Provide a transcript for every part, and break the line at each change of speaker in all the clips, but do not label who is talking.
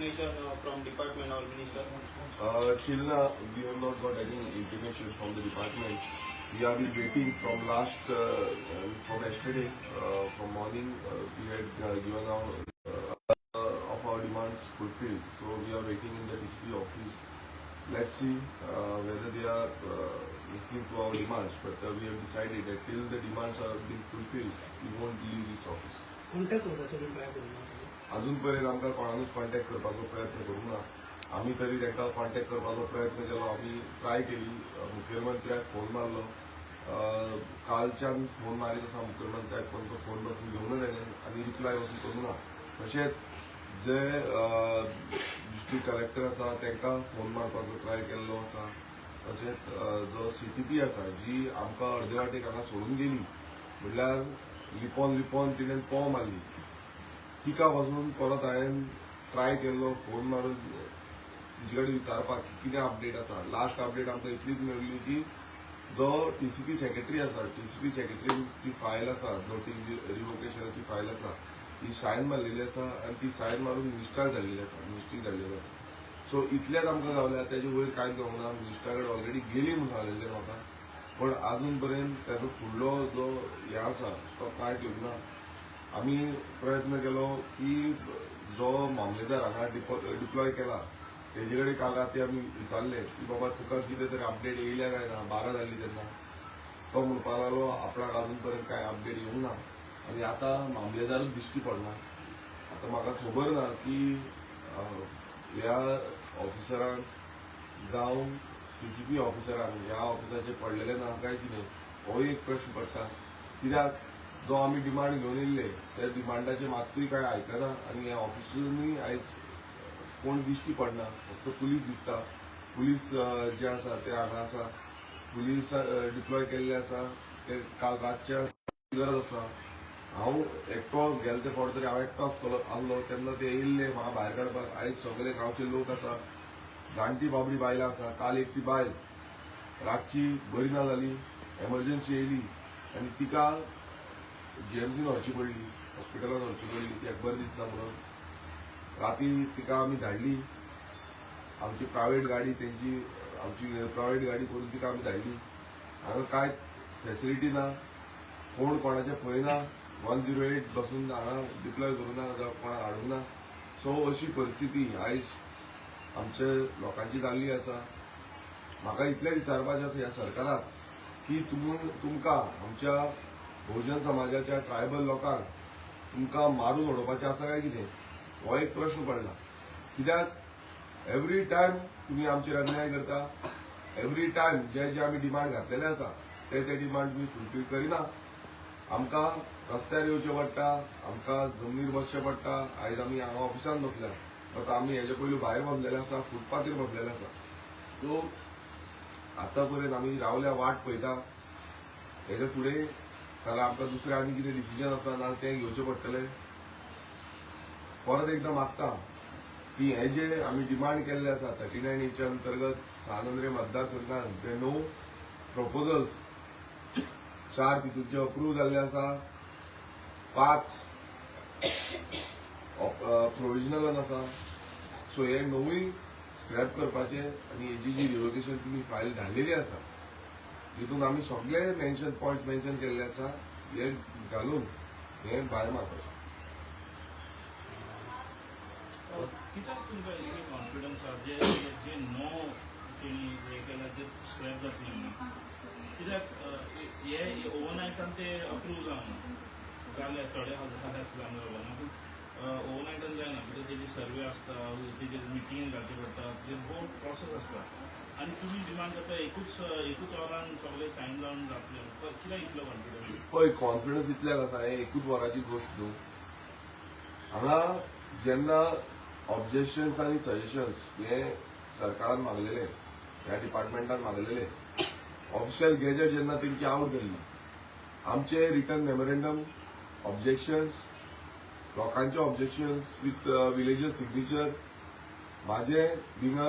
intimation from department or minister?
Till now, we have not got any intimation from the department. We have been waiting from from yesterday, from morning. We had given of our demands fulfilled. So we are waiting in the DCP office. Let's see whether they are listening to our demands. But we have decided that till the demands are being fulfilled, we won't leave this office.
Contact करपाचो bin try करूना
अजूनपर्यंत आमकां कोणानूच contact करपाचो प्रयत्न करूंक ना. आमी तरी तांकां कॉन्टॅक्ट करपाचो प्रयत्न केलो. आमी ट्राय केली. मुखेलमंत्र्याक फोन मारलो. कालच्यान फोन मारीत आसा मुखेलमंत्र्याक, पण तो फोन पासून घेवना ताणें आनी रिप्लाय पासून करूंक ना. तशेंच जे डिस्ट्रिक्ट कलेक्टर आसा तांकां फोन मारपाचो ट्राय केल्लो आसा. तशेंच जो CTP आसा, जी आमकां अर्दे वाटेक हांगा सोडून गेली, म्हणल्यार लिपोन तिणें तो मारली, तिका वचून परत हांवें ट्राय केल्लो फोन मारून तिचे कडेन विचारपाक कितें अपडेट आसा. लास्ट अपडेट आमकां इतलीच मेळ्ळी की जो TCP सेक्रेटरी आसा, TCP सेक्रेटरीची फायल आसा, नोटीस रिवोकेशनाची फायल आसा, ती सायन मारलेली आसा आनी ती सायन मारून मिनिस्टराक धाडलेली आसा, मिनिस्ट्रीक धाडलेली आसा. सो इतलेंच आमकां गावल्या. तेजे वयर कांयच गावूंक ना. मिनिस्टरा कडेन ऑलरेडी गेली म्हणून सांगलेलें म्हाका, पण अजून पर्यंत ताजो फुडलो जो हें आसा तो कांय घेवंक ना. आमी प्रयत्न केलो की जो मामलेदार हांगा डिप्लॉय केला तेजे कडेन काल राती आमी विचारलें की बाबा तुका कितें तरी अपडेट येयल्या काय ना, 12 जाल्ली तेन्ना. तो म्हणपाक लागलो आपणाक अजून पर्यंत कांय अपडेट येवंक ना आनी आतां मामलेदारूच दिश्टी पडना. आतां म्हाका खबर ना की ह्या ऑफिसरांक जावं DCP ऑफिसरांक ह्या ऑफिसाचेर पडलेलें ना काय कितें, हो एक प्रश्न पडटा. कित्याक जो आमी डिमांड घेवन येयल्ले त्या डिमांडाचे मात्तूय कांय आयकना आनी ह्या ऑफिसूनय आयज कोण दिश्टी पडना. फक्त पुलीस दिसता. पुलीस जे आसा ते हांगा आसा. पुलीस डिप्लॉय केल्ले आसा. ते काल रातच्या गरज आसा. हांव एकटो गेले ते फावट तरी हांव एकटो आसलो तेन्ना ते येयल्ले म्हाका भायर काडपाक. आयज सगळे गांवचे लोक आसा, जाणटी बाबडी बायलां आसा. काल एकटी बायल रातची बरी ना जाली, एमर्जन्सी येयली आनी तिका GMCन व्हरची पडली, हॉस्पिटलान व्हरची पडली. तिका बरें दिसना म्हणून राती तिका आमी धाडली. आमची प्रायवेट गाडी आमची प्रायवेट गाडी करून तिका आमी धाडली. हांगा कांय फॅसिलिटी ना, कोण कोणाचें पळयना. 108 बसून हांगा डिप्लॉय करूना जावं कोणाक हाडूंक ना. सो अशी परिस्थिती आयज आमच्या लोकांची जाल्ली आसा. म्हाका इतलें विचारपाचें आसा ह्या सरकाराक की तुमकां आमच्या बहुजन समाजाच्या ट्रायबल लोकांक तुमकां मारून उडोवपाचें आसा काय कितें, हो एक प्रश्न पडला. कित्याक एवरी टायम तुमी आमचेर अन्याय करता. एवरी टायम जे आमी डिमांड घातलेले आसा ते डिमांड तुमी फुलफील करिना. आमकां रस्त्यार येवचें पडटा, आमकां जमनीर बसचें पडटा. आयज आमी हांगा ऑफिसान बसल्या, आतां आमी हेजे पयलीं भायर बसलेले आसा, फुटपाथीर बसलेले आसा. सो आतां पर्यंत आमी रावल्या वाट पळयता. हेजे फुडें कारण आमकां दुसरें आनी कितें डिसिजन आसा ना तें घेवचें पडटलें. परत एकदां मागता की हे जे आमी डिमांड केल्ले आसा 39A अंतर्गत सानंद्रे मतदारसंघात जे 9 प्रपोजल्स 4 तितूंचे अप्रूव जाल्ले आसा, 5 प्रोविजनल आसा. सो हे 9य स्क्रॅप करपाचे आनी हेजी जी रिवोकेशन तुमी फायल धाडलेली आसा तितून आमी सगळे पॉयंट्स मेन्शन केल्ले आसा, हे घालून हे भायर मारपाचें.
कित्याक तुमकां इतली कॉन्फिडन्स आहा जे नो तेणी हे केला ते स्क्रॅप जातले म्हणून? कित्याक हे ओवरनायटान ते अप्रूव जावना जाले थोडे हजार आसले आमच्या पूण ओवरनायटान जायना. कित्याक तेजी सर्वे आसता, तेजे मिटींग घालची पडटा, तेजे बोर्ड प्रोसेस आसता आनी तुमी डिमांड करता एकूच वरान सगळे सायन जावन जातले. कित्याक इतलो कॉन्फिडन्स?
पळय कॉन्फिडन्स इतल्याक आसा, हे एकूच वराची गोश्ट न्हू. हांगा जेन्ना ऑब्जेक्शन्स आनी सजेशन्स हे सरकारान मागलेले, ह्या डिपार्टमेंटान मागलेले, ऑफिशियल गॅजेट जेन्ना तेंची आवट जाल्ली, आमचे रिटर्न मेमोरेंडम, ऑब्जेक्शन्स, लोकांचे ऑब्जेक्शन्स विथ विलेजर सिग्नेचर, म्हाजे बिंग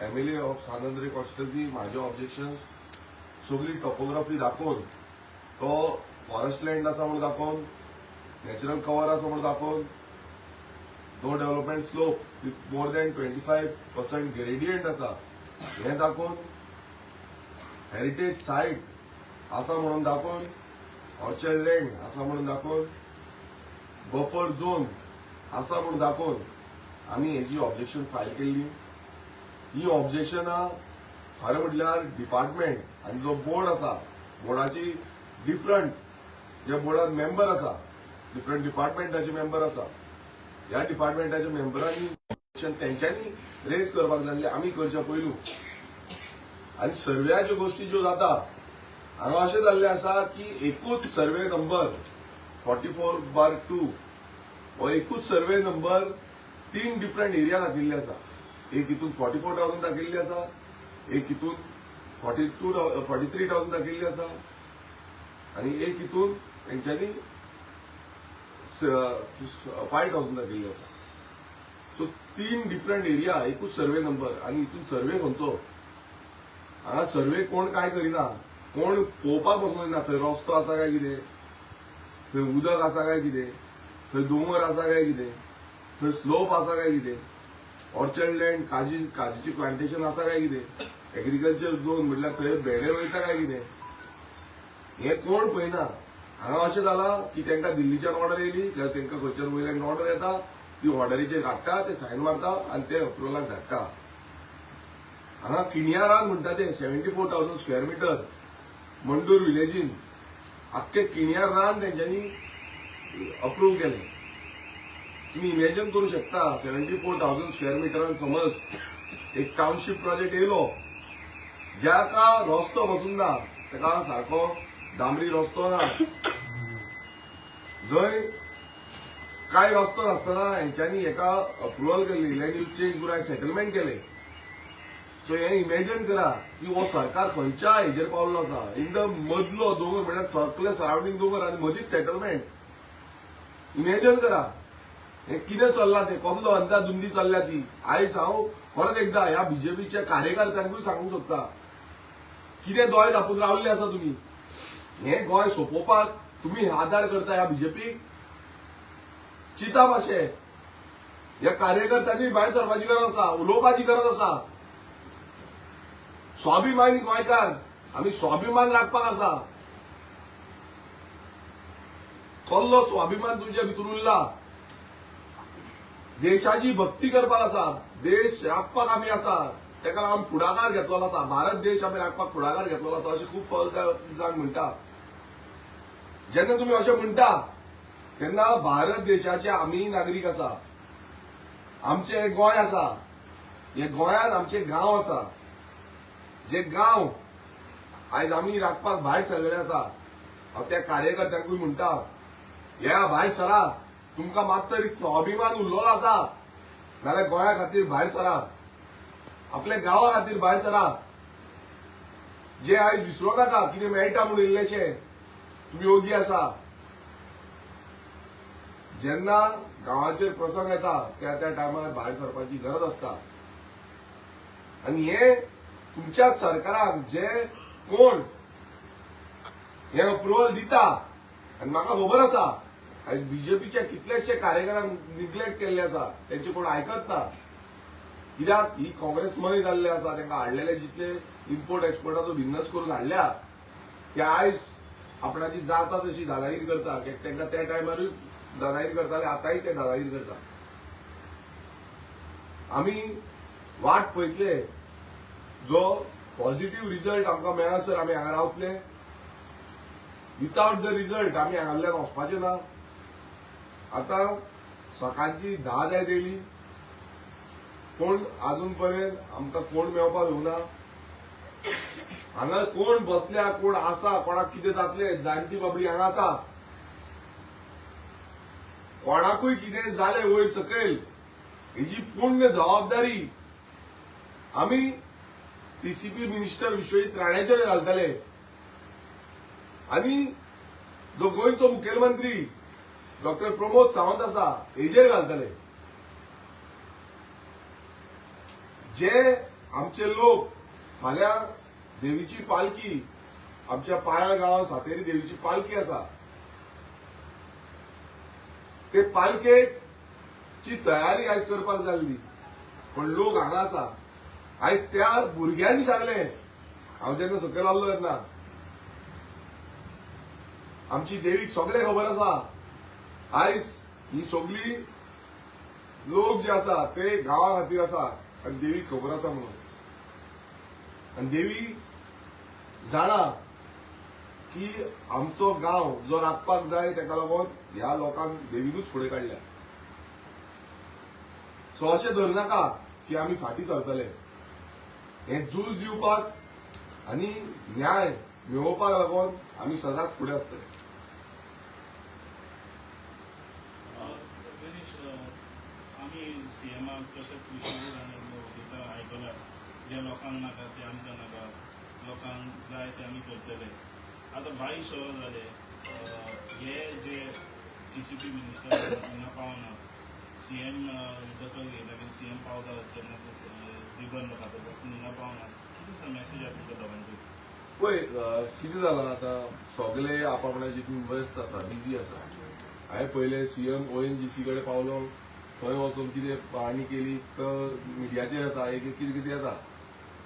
MLA ऑफ सानंद्रे कॉन्स्टिट्युएन्सी म्हाजे ऑब्जेक्शन्स, सगळी टॉपोग्राफी दाखोवन, तो फॉरेस्ट लँड आसा म्हणून दाखोवन, नॅचरल कवर आसा म्हणून दाखोवन, no development slope with more than 25% gradient आसा हे दाखोवन हेरिटेज सायट आसा म्हणून दाखोवन ऑर्चर्ड लँड आसा म्हणून दाखोवन बफर झोन आसा म्हणून दाखोवन आमी हेजी ऑब्जेक्शन फायल केल्ली. ही ऑब्जेक्शनां खरें म्हटल्यार डिपार्टमेंट आनी जो बोर्ड आसा बोर्डाची डिफरंट जे बोर्डान मेंबर आसा डिफरंट डिपार्टमेंटाचे मेंबर आसा ह्या डिपार्टमेंटाच्या मेंबरांनी तेंच्यांनी रेज करपाक जाय आमी करच्या पयलू. आनी सर्वेच्या गोष्टी ज्यो जाता हांगा अशें जाल्लें आसा की एकूच सर्वे नंबर 44/2 हो एकूच सर्वे नंबर 3 डिफरंट एरिया दाखयल्ले आसा. एक हितून 44,000 दाखयल्ली आसा, एक हितून 43,000 दाखयल्ली आसा आनी एक हितून तेंच्यांनी 5,000 दाखयल्ली आसा. सो 3 डिफरंट एरिया एकूच सर्वे नंबर आनी हितून सर्वे खंयचो हांगा सर्वे कोण काय करिना, कोण पळोवपाक बसून येना थंय रस्तो आसा काय कितें, थंय उदक आसा काय कितें, थंय दोंगर आसा काय कितें, थंय स्लोप आसा काय कितें, ऑर्चर्ड लँड काजीची प्लांटेशन आसा काय कितें, एग्रीकल्चर झोन म्हटल्यार थंय भेंडे रोयता काय कितें हे कोण पळयना. हांगा अशें जालां की तांकां दिल्लीच्यान ऑर्डर येयली जाल्यार तांकां खंयच्यान वयल्यान ऑर्डर येता ती ऑर्डरीचेर हाडटा ते सायन मारता आनी ते अप्रुवलाक धाडटा. हांगा किणिया रान म्हणटा ते 74,000 स्क्वेअर मिटर मंडूर विलेजीन आख्खे किणिया रान तेंच्यांनी अप्रूव केलें. तुम्ही इमॅजिन करू शकता 74,000 स्क्वेअर मिटरान समज एक टाउनशिप प्रोजेक्ट येयलो ज्याका रस्तो बसून ना, ताका सारको डांबरी रस्तो ना, जंय काय रस्तो नासतना हेंच्यांनी हेका अप्रुवल केल्ली लँड यूज चेंज करून सेटलमेंट केले. सो हे इमॅजिन करा की हो सरकार खंयच्या हेजेर पावल्लो आसा. इन द मदलो दोंगर म्हळ्यार सगळे सरावंडींग दोंगर आनी मदींच सेटलमेंट. इमॅजिन करा हे कितें चल्लां तें, कसलो अंधाधुंदी चल्ल्या ती. आयज हांव परत एकदा ह्या बीजेपीच्या कार्यकर्त्यांकूय सांगूंक सोदता कितें दोळे धापून रावल्ले आसा तुमी. हे गोंय सोंपोवपाक तुमी आदार करता ह्या बीजेपीक. चिता मातशें ह्या कार्यकर्त्यांनी भायर सरपाची गरज आसा, उलोवपाची गरज आसा. स्वाभिमानी गोंयकार आमी स्वाभिमान राखपाक आसा. कसलो स्वाभिमान तुमच्या भितून उरला. देशाची भक्ती करपाक आसा, देश राखपाक आमी आसा, तेका लागून फुडाकार घेतलेलो आसा. भारत देश आमी राखपाक फुडाकार घेतलेलो आसा अशें खूब जाण म्हणटा. जेन्ना तुमी अशें म्हणटा तेन्ना भारत देशाचे आमी नागरीक आसा. आमचे गोंय आसा, हे गोंयान आमचे गांव आसा. जे गांव आयज आमी राखपाक भायर सरलेले आसा. हांव त्या कार्यकर्त्यांकूय म्हणटा ह्या भायर सरा. तुमकां मात तरी स्वाभिमान उरलेलो आसा नाल्यार गोंया खातीर भायर सरा, आपल्या गांवा खातीर भायर सरा. जे आयज विसरूं नाका कितें मेळटा म्हणून इल्लेशें. तुमी योगी आसा. जेन्ना गांवाचेर प्रसंग येता त्या टायमार भायर सरपाची गरज आसता. आनी हे तुमच्या सरकाराक जे कोण हे अप्रुवल दिता आनी म्हाका खबर आसा आयज बीजेपीच्या कितलेशे कार्यकर्त्यांक निग्लेक्ट केल्ले आसा, तेंचे कोण आयकत ना. कित्याक ही काँग्रेस मय जाल्ले आसा. तांकां हाडलेले जितले इम्पोर्ट एक्सपोर्टाचो बिझनस करून हाडल्या ते आयज आपणाची जाता तशी दादागिरी करता. तांकां त्या टायमारूय दादागिरी करताले, आतांय ते दादागिरी करता. आमी वाट पळयतले जो पॉझिटिव्ह रिझल्ट आमकां मेळसर आमी हांगा रावतले. विथआउट द रिझल्ट आमी हांगांतल्यान वचपाचे ना. आतां सकाळची 10 जायत येयली, कोण अजून पर्यंत आमकां कोण मेळपाक येवना. हांगा कोण बसल्या, कोण आसा, कोणाक कितें जातले, जाणटी बाबडी हांगा आसा. कोणाकूय कितें जालें वयर सकयल हेजी पूर्ण जबाबदारी आमी टीसीपी मिनिस्टर विश्वजीत राणेचेर घालतले आनी जो गोंयचो मुखेलमंत्री डॉक्टर प्रमोद सावंत आसा हेजेर घालतले. जे आमचे लोक फाल्यां देवीची पालखी आमच्या पाळा गांवांत सातेरी देवीची पालखी आसा, ते पालखेची ऑफिसची तयारी आयज करपाक जाल्ली पण लोक हांगा आसा आयज त्या भुरग्यांनी सांगले हांव जेन्ना सकयल आसलो तेन्ना आमची देवीक सगळे खबर आसा आयज ही सगळी लोक जे आसा ते गांवा खातीर आसा आनी देवीक खबर आसा म्हणून आनी देवी जाणा की आमचो गांव जो राखपाक जाय तेका लागून ह्या लोकांक देवीनूच फुडें काडल्या सो अशें धरनाका की आमी फाटीं सरतले हे झूज दिवपाक आनी न्याय मेळोवपाक लागून आमी सदांच फुडें आसतले.
आमी सीएमाक तशेंच विशय आयकला जे लोकांक नाका ते आमकां नाका लोकांक जाय ते आमी करतले. आतां 22 वर्सां जाले हे जे TCP मिनिस्टर हिंगा पावना सीएम दखल घेयना की सीएम पावता तेन्ना दिबन खाता पूण हिंगा पावना कितें मॅसेज आहा तुमकां दोगांयची?
पळय कितें जालां आतां सगळे आपापणाची व्यस्त आसा बिजी आसा. हांवें पयलें CM ONGC कडेन पावलो थंय वचून कितें पाहणी केली तर मिडियाचेर येता एक कितें कितें येता.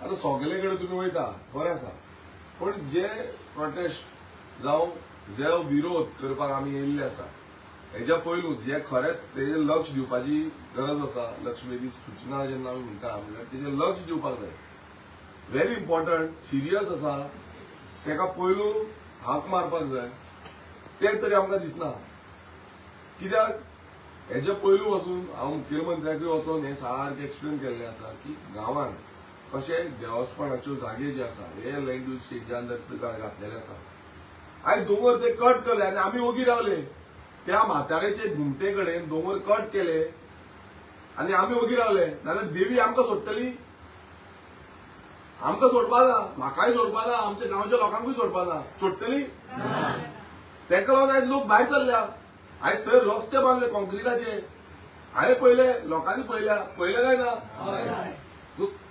आतां सगळे कडेन तुमी वयता बरें आसा पण जे प्रोटेस्ट जावं जे विरोध करपाक आमी येयल्ले आसा हेच्या पयलू जे खरेंच तेजेर लक्ष दिवपाची गरज आसा लक्षवेधी सूचना जेन्ना आमी म्हणटा म्हणल्यार तेजेर लक्ष दिवपाक जाय. व्हेरी इम्पॉर्टंट सिरियस आसा तेका पयलू हाक मारपाक जाय तें तरी आमकां दिसना. कित्याक हेच्या पयलू वचून हांव मुख्यमंत्र्याकूय वचून हें सारकें एक्सप्लेन केल्लें आसा की गांवांत कशें देवस्थानाच्यो जागे जे आसा हे लँड यूज चेंजान घातलेले आसा. आयज दोंगर ते कट केले आनी आमी ओगी रावले त्या म्हातारेचे घुमटे कडेन दोंगर कट केले आनी आमी ओगी रावले नाल्यार देवी आमकां सोडटली? आमकां सोडपा ना म्हाकाय सोडपा ना आमच्या गांवच्या लोकांकूय सोडपा ना सोडटली? तेका लागून आयज लोक भायर सरल्या. आयज थंय रस्ते बांदले कॉन्क्रिटाचे हांवें पयले लोकांनी पयले काय ना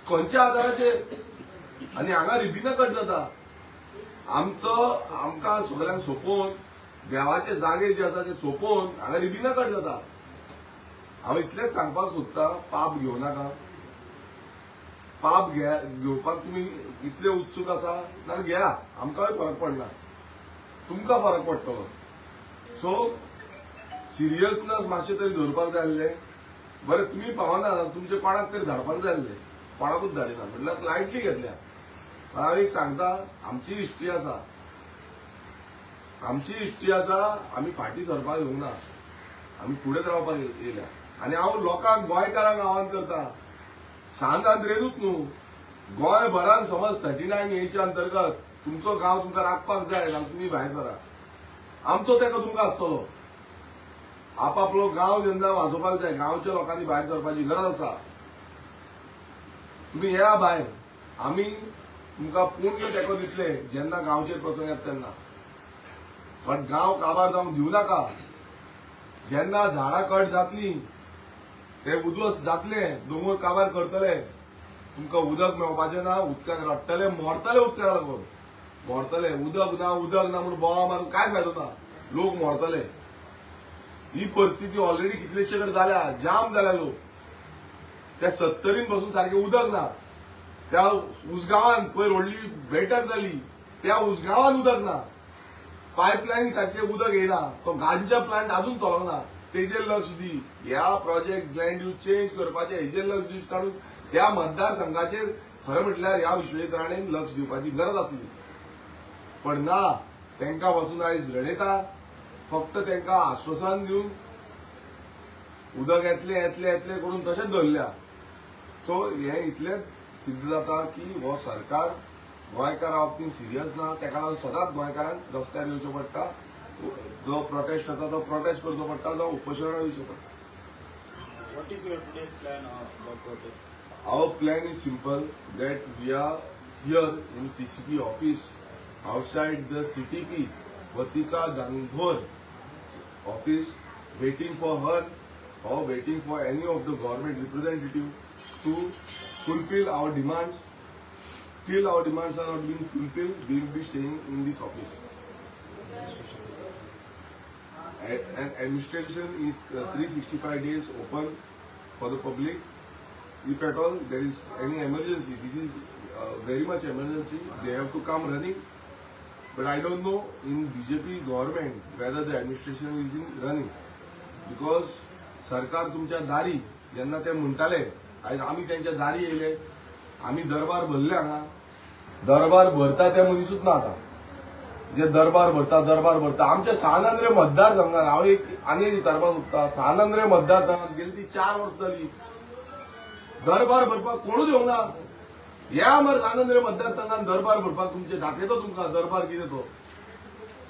खंयच्या आदाराचेर आनी हांगा रिबिनां कट जाता. आमकां सगळ्यांक सोपोवन देवाचे जागे जे आसा ते सोपोवन हांगा रिबिनां कट जाता. हांव इतलेंच सांगपाक सोदतां पाप घेवं नाका. पाप घेवपाक तुमी इतले उत्सूक आसा जाल्यार घेया आमकांय फरक पडना तुमकां फरक पडटलो. सो सिरियसनेस मातशें तरी धरपाक जाय आसलें. बरें तुमी पावना तुमचे कोणाक तरी धाडपाक जाय आसलें कोणाकूच धाडिना म्हणल्यार लायटली घेतल्या. हांव एक सांगता आमची हिस्ट्री आसा आमी फाटीं सरपाक येवंक ना आमी फुडेंच रावपाक येयल्या. आनी हांव लोकांक गोंयकारांक आव्हान करता सांत आंद्रेनूच न्हू गोंयभरान समज 39A अंतर्गत तुमचो गांव तुमकां राखपाक जाय जाल्यार तुमी भायर सरा. आमचो तेंको तुमकां आसतलो. आपापलो गांव जेन्ना वाजोवपाक जाय गांवच्या लोकांनी भायर सरपाची गरज आसा. तुमी येया भायर आमी तुमकां पूर्ण तेंको दितले जेन्ना गांवचेर प्रसंग येता तेन्ना. पण गांव काबार जावंक दिवं नाका. जेन्ना झाडां कट जातलीं ते उद्ध्वस्त जातले दोंगर काबार करतले तुमकां उदक मेळपाचें ना उदकाक रडटले मरतले उदकाक लागून मरतले. उदक ना म्हणून बोवा मारून काय फायदो ना लोक मरतले. ही परिस्थिती ऑलरेडी कितलेशे कडेन जाल्या जाम जाल्या लोक त्या 70 पासून सारखे उदक ना. त्या उसगांवान पयर व्हडली बैठक जाली त्या उसगांवान उदक ना. पायपलायनी सारखे उदक येना. तो गांजा प्लांट अजून चलोना. तेजेर लक्ष दी. ह्या प्रोजेक्ट लँड यूज चेंज करपाचे हेजेर लक्ष दीस काडून त्या मतदारसंघाचेर खरें म्हटल्यार ह्या विश्वेतराणेन लक्ष दिवपाची गरज आसली. पण ना तेंकां वचून आयज रडयता. फक्त तेंकां आश्वासन दिवन उदक येतले करून तशेंच धरल्या. सो हें इतलेंच सिद्ध जाता की हो सरकार गोंयकारा बाबतीन सिरियस ना. तेका लागून सदांच गोंयकारांक रस्त्यार येवचें पडटा. जो प्रोटेस्ट आसा तो प्रोटेस्ट करचो पडटा जावं उपोशणाक येवचें पडटा.
What is your today's plan about protest?
Our plan is simple that we are here in TCP office outside the CTP Vatika Dangor office waiting for her or waiting for any of the government representative to fulfill our demands. Till our demands are not being fulfilled, we will be staying in this office. and administration is 365 days open for the public. If at all there is any emergency, this is very much emergency, they have to come running. But I don't know in BJP government whether the administration is been running, because सरकार तुमच्या दारी जेन्ना ते म्हणटाले आयज आमी त्यांच्या दारी येयले, आमी दरबार भरले हांगा, दरबार भरता ते मनीसूच ना आता. जे दरबार भरता आमच्या सानंद्रे मतदारसंघात हांव आनी एक विचारपाक सोदता, सानंद्रे मतदारसंघात गेली ती 4 वर्स जाली, दरबार भरपाक कोणूच येवंक ना. ह्या मरे सानंद्रे मतदारसंघात दरबार भरपाक तुमचे दाखयता तुमकां दरबार कितें तो,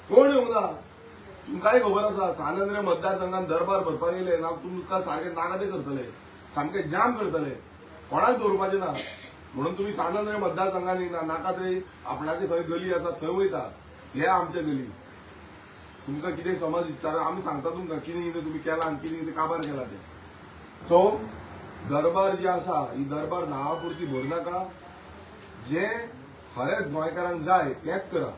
कोण येवंक ना. तुमकांय खबर आसा सानंद्रे मतदारसंघात दरबार भरपाक येयले ना, तुमकां सारखे नागादे करतले, सामके जाम करतले, कोणाक दवरपाचें ना. म्हणून तुम्ही सानंद्रे मतदारसंघात येयना, नाका थंय आपणाचे थंय गली आसा थंय वयता, हे आमचे गली. तुमकां कितें समज विचार आमी सांगता तुमकां कितें कितें तुमी केलां आनी कितें कितें काबार केलां तें. सो दरबार जी आसा ही दरबार नांवा पुरती भरनाका, जे खरेंच गोंयकारांक जाय तेंच करा.